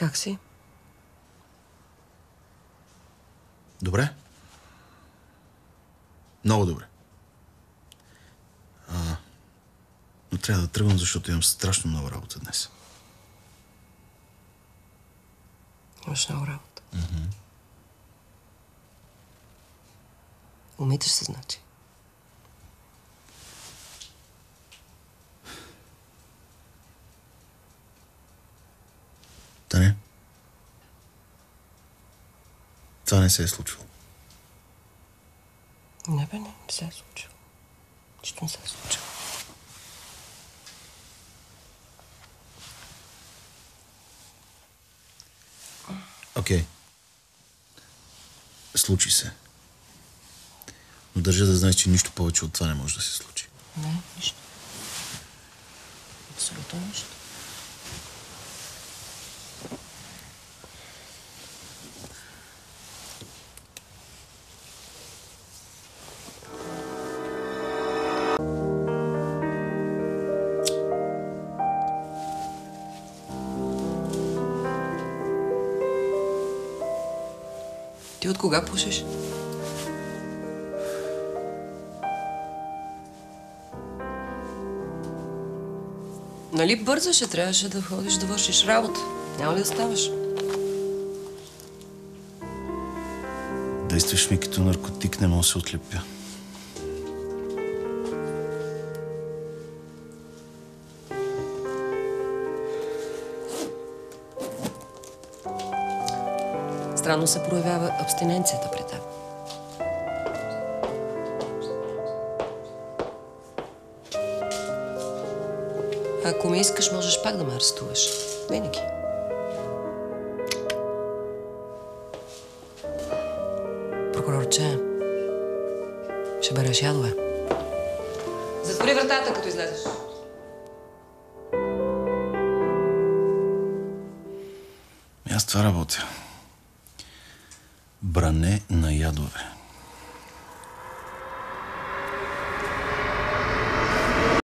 Как си? Добре. Много добре. Но трябва да тръгвам, защото имам страшно много работа днес. Имаш много работа. Умиташ се, значи. Да не. Това не се е случило. Не бе, не се е случило. Нищо не се е случило. Окей. Случи се. Но държа да знаеш, че нищо повече от това не може да се случи. Не, нищо. Абсолютно нищо. Ти от кога пушиш? Нали бързаше? Трябваше да ходиш да вършиш работа. Няма ли да ставаш? Действаш ми като наркотик, не мога да се отлепя. Странно се проявява абстиненцията при теб. Ако ми искаш, можеш пак да ме арестуваш. Винаги. Прокурорче, ще береш ядове. Затвори вратата, като излезеш. Аз това работя. Бране на ядове.